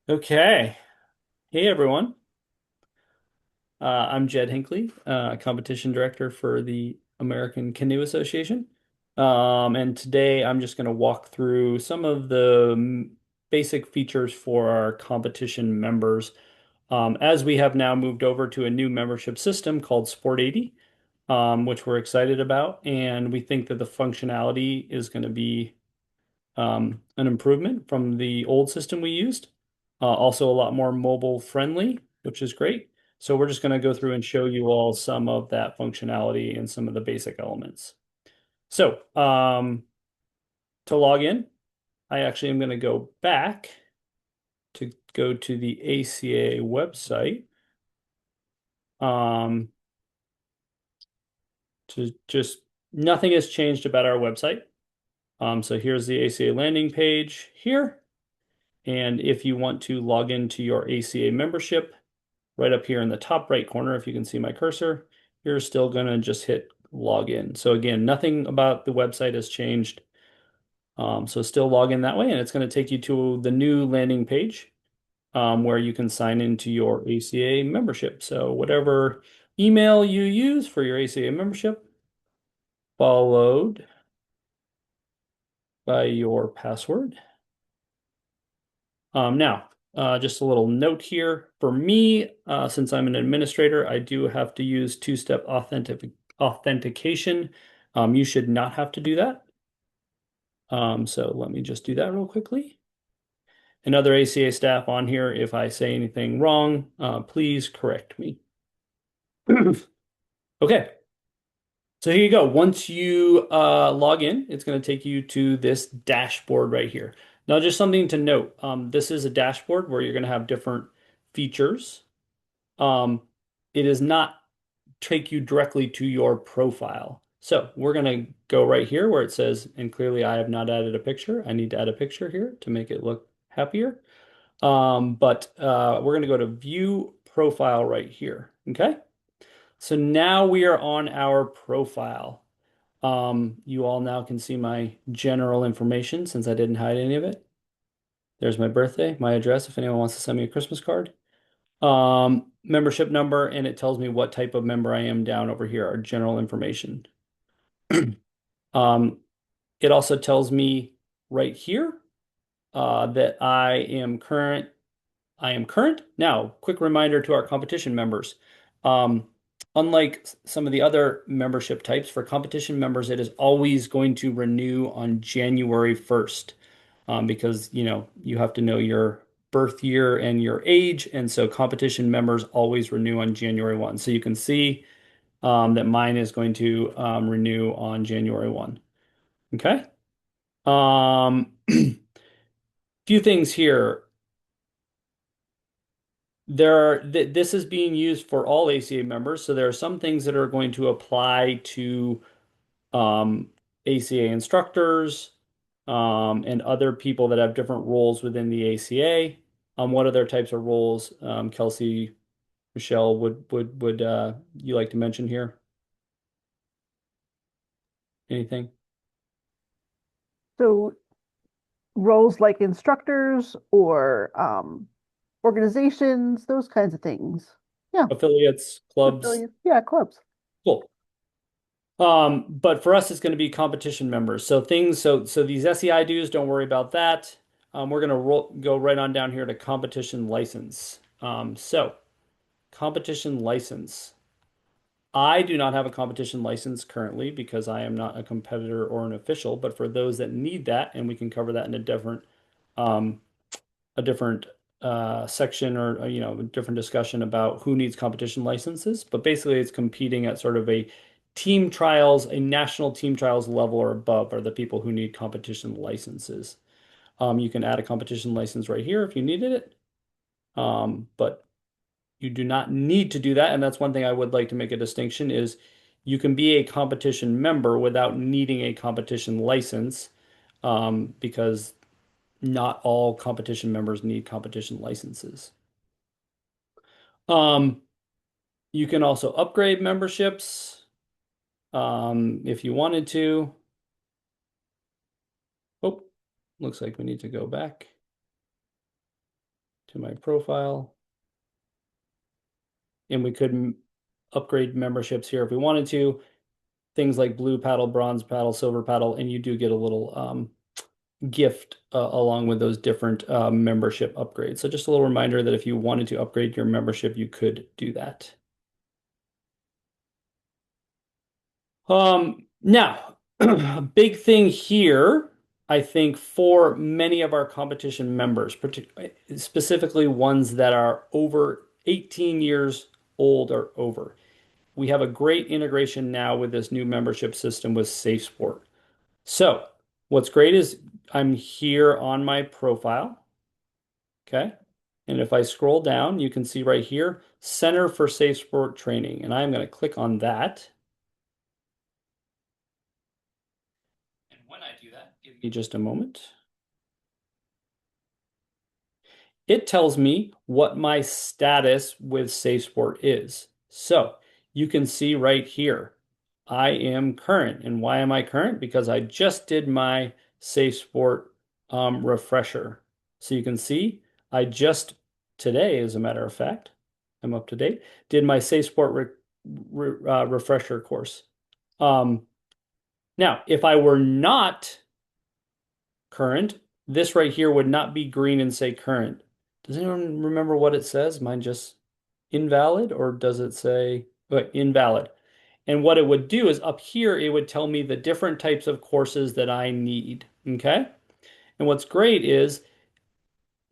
Okay. Hey, everyone. I'm Jed Hinckley, competition director for the American Canoe Association. And today I'm just going to walk through some of the basic features for our competition members, as we have now moved over to a new membership system called Sport 80, which we're excited about. And we think that the functionality is going to be an improvement from the old system we used. Also a lot more mobile friendly, which is great. So we're just going to go through and show you all some of that functionality and some of the basic elements. So to log in, I actually am going to go back to go to the ACA website um, to just nothing has changed about our website. So here's the ACA landing page here. And if you want to log into your ACA membership, right up here in the top right corner, if you can see my cursor, you're still going to just hit login. So again, nothing about the website has changed. So still log in that way, and it's going to take you to the new landing page where you can sign into your ACA membership. So whatever email you use for your ACA membership, followed by your password. Now, just a little note here. For me, since I'm an administrator, I do have to use two-step authentication. You should not have to do that. So let me just do that real quickly. And other ACA staff on here, if I say anything wrong, please correct me. Okay, so here you go. Once you log in, it's going to take you to this dashboard right here. Now, just something to note, this is a dashboard where you're going to have different features. It does not take you directly to your profile. So we're going to go right here where it says, and clearly I have not added a picture. I need to add a picture here to make it look happier. But we're going to go to view profile right here. Okay. So now we are on our profile. You all now can see my general information since I didn't hide any of it. There's my birthday, my address, if anyone wants to send me a Christmas card. Membership number, and it tells me what type of member I am down over here, our general information. Um, it also tells me right here that I am current. Now, quick reminder to our competition members. Um, Unlike some of the other membership types, for competition members, it is always going to renew on January 1st, because you have to know your birth year and your age, and so competition members always renew on January 1. So you can see that mine is going to renew on January 1. Okay. Few things here. This is being used for all ACA members, so there are some things that are going to apply to um, ACA instructors and other people that have different roles within the ACA. What other types of roles, Kelsey, Michelle, would you like to mention here? Anything? So roles like instructors or organizations, those kinds of things. Yeah, Affiliates, clubs? affiliates. Yeah, clubs. Cool. But for us, it's going to be competition members. So these SEI dues, don't worry about that. We're going to go right on down here to competition license. So competition license. I do not have a competition license currently because I am not a competitor or an official, but for those that need that, and we can cover that in um, a different section or a different discussion about who needs competition licenses. But basically, it's competing at sort of a team trials, a national team trials level or above are the people who need competition licenses. You can add a competition license right here if you needed it, but you do not need to do that. And that's one thing I would like to make a distinction is you can be a competition member without needing a competition license, because not all competition members need competition licenses. Um, you can also upgrade memberships if you wanted to. Oh, looks like we need to go back to my profile. And we could upgrade memberships here if we wanted to. Things like blue paddle, bronze paddle, silver paddle, and you do get a little gift along with those different membership upgrades. So just a little reminder that if you wanted to upgrade your membership, you could do that. Now, a big thing here, I think, for many of our competition members, specifically ones that are over 18 years old or over, we have a great integration now with this new membership system with SafeSport. So, what's great is I'm here on my profile, okay? And if I scroll down, you can see right here, Center for SafeSport Training, and I'm going to click on that. And when I do that, give me just a moment. It tells me what my status with SafeSport is. So you can see right here, I am current. And why am I current? Because I just did my SafeSport refresher. So you can see I just today, as a matter of fact, I'm up to date, did my SafeSport refresher course. Um, Now, if I were not current, this right here would not be green and say current. Does anyone remember what it says? Mine just invalid, or does it say invalid? And what it would do is up here, it would tell me the different types of courses that I need. Okay. And what's great is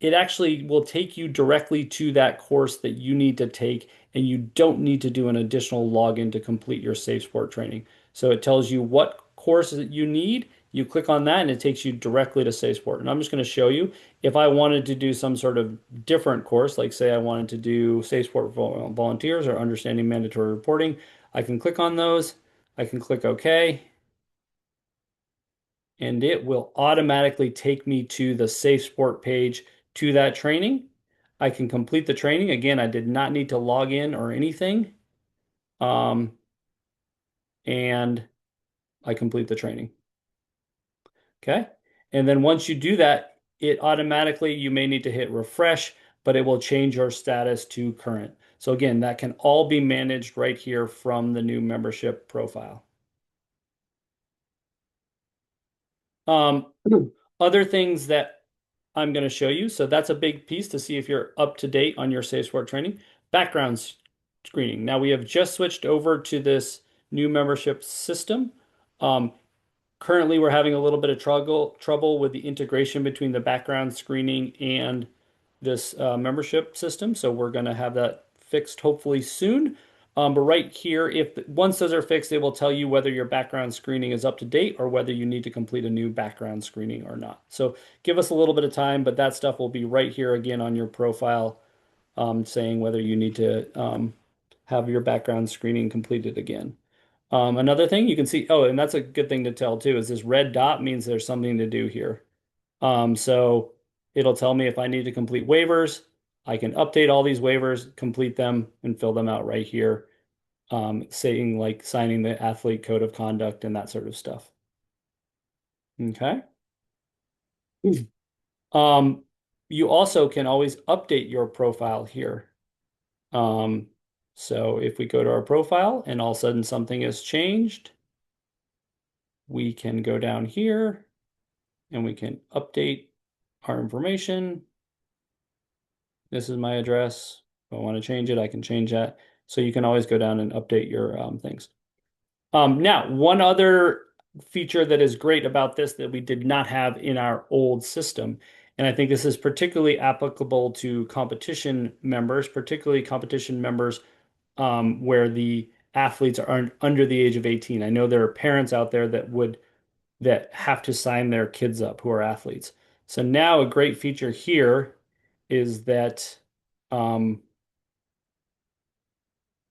it actually will take you directly to that course that you need to take, and you don't need to do an additional login to complete your SafeSport training. So it tells you what course that you need. You click on that, and it takes you directly to SafeSport. And I'm just going to show you if I wanted to do some sort of different course, like say I wanted to do SafeSport volunteers or understanding mandatory reporting, I can click on those. I can click OK, and it will automatically take me to the SafeSport page to that training. I can complete the training. Again, I did not need to log in or anything. Um, and I complete the training. Okay. And then once you do that, it automatically, you may need to hit refresh, but it will change your status to current. So again, that can all be managed right here from the new membership profile. Um, Other things that I'm going to show you. So that's a big piece to see if you're up to date on your SafeSport training. Background screening. Now we have just switched over to this new membership system. Um, Currently, we're having a little bit of trouble with the integration between the background screening and this membership system. So we're going to have that fixed hopefully soon. But right here, once those are fixed, it will tell you whether your background screening is up to date or whether you need to complete a new background screening or not. So give us a little bit of time, but that stuff will be right here again on your profile, saying whether you need to have your background screening completed again. Another thing you can see, oh, and that's a good thing to tell too, is this red dot means there's something to do here. So it'll tell me if I need to complete waivers. I can update all these waivers, complete them, and fill them out right here, saying like signing the athlete code of conduct and that sort of stuff. Okay. Um, you also can always update your profile here. Um, so if we go to our profile and all of a sudden something has changed, we can go down here and we can update our information. This is my address. If I want to change it, I can change that. So you can always go down and update your things. Now, one other feature that is great about this that we did not have in our old system, and I think this is particularly applicable to competition members, particularly competition members where the athletes are under the age of 18. I know there are parents out there that have to sign their kids up who are athletes. So now a great feature here is that, um,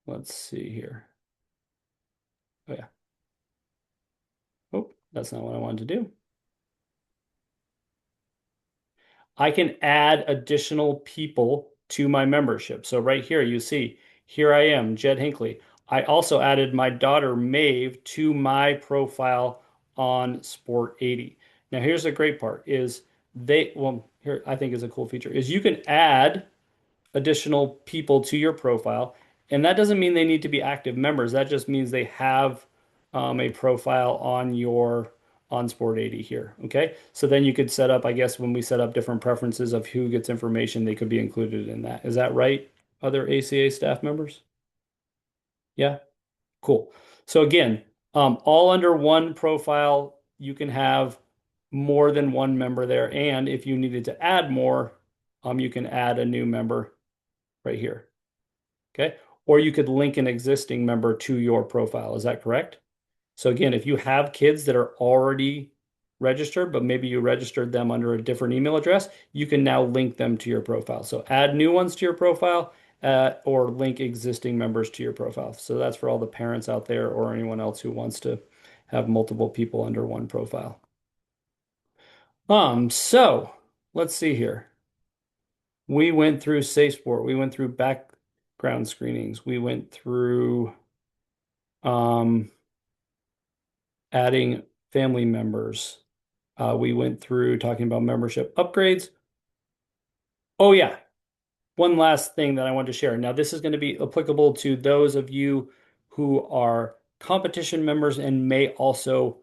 let's see here. Oh yeah. Oh, that's not what I wanted to do. I can add additional people to my membership. So right here, you see, here I am, Jed Hinckley. I also added my daughter Maeve to my profile on Sport 80. Now here's the great part is well, here I think is a cool feature is you can add additional people to your profile. And that doesn't mean they need to be active members. That just means they have a profile on your on Sport 80 here. Okay. So then you could set up, I guess, when we set up different preferences of who gets information, they could be included in that. Is that right? Other ACA staff members? Yeah. Cool. So again, all under one profile, you can have more than one member there. And if you needed to add more, you can add a new member right here. Okay. Or you could link an existing member to your profile. Is that correct? So again, if you have kids that are already registered, but maybe you registered them under a different email address, you can now link them to your profile. So add new ones to your profile, or link existing members to your profile. So that's for all the parents out there or anyone else who wants to have multiple people under one profile. So let's see here. We went through SafeSport. We went through background screenings. We went through um, adding family members. We went through talking about membership upgrades. Oh, yeah. One last thing that I want to share. Now, this is going to be applicable to those of you who are competition members and may also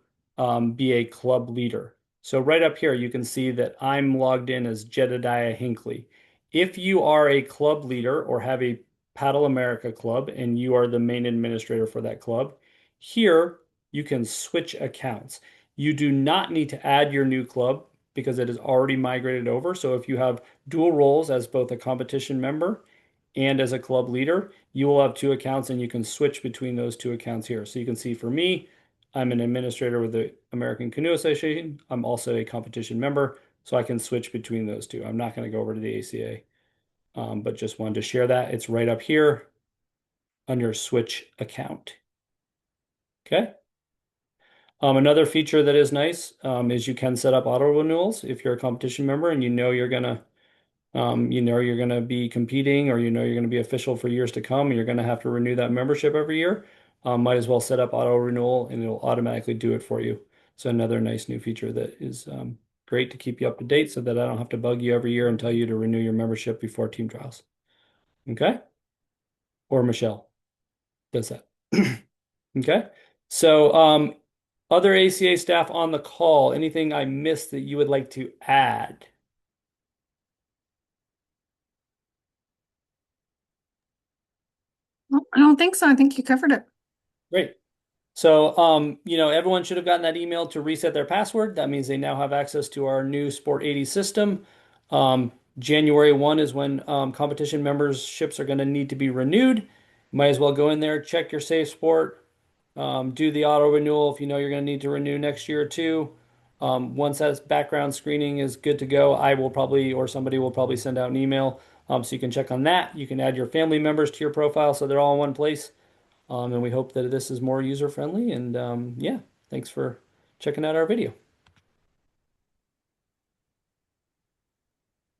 be a club leader. So right up here, you can see that I'm logged in as Jedediah Hinckley. If you are a club leader or have a Paddle America club and you are the main administrator for that club, here you can switch accounts. You do not need to add your new club because it is already migrated over. So if you have dual roles as both a competition member and as a club leader, you will have two accounts and you can switch between those two accounts here. So you can see for me, I'm an administrator with the American Canoe Association. I'm also a competition member, so I can switch between those two. I'm not going to go over to the ACA, but just wanted to share that. It's right up here under switch account. Okay. Another feature that is nice is you can set up auto renewals if you're a competition member and you know you're going to be competing or you know you're going to be official for years to come and you're going to have to renew that membership every year. Might as well set up auto renewal and it'll automatically do it for you. So another nice new feature that is great to keep you up to date so that I don't have to bug you every year and tell you to renew your membership before team trials. Okay? Or Michelle does that. Okay? So other ACA staff on the call, anything I missed that you would like to add? Well, I don't think so. I think you covered it. Great. So, everyone should have gotten that email to reset their password. That means they now have access to our new Sport 80 system. January 1 is when competition memberships are going to need to be renewed. Might as well go in there, check your Safe Sport, do the auto renewal if you know you're going to need to renew next year or two. Once that background screening is good to go, I will probably, or somebody will probably send out an email so you can check on that. You can add your family members to your profile so they're all in one place. And we hope that this is more user friendly. And yeah, thanks for checking out our video.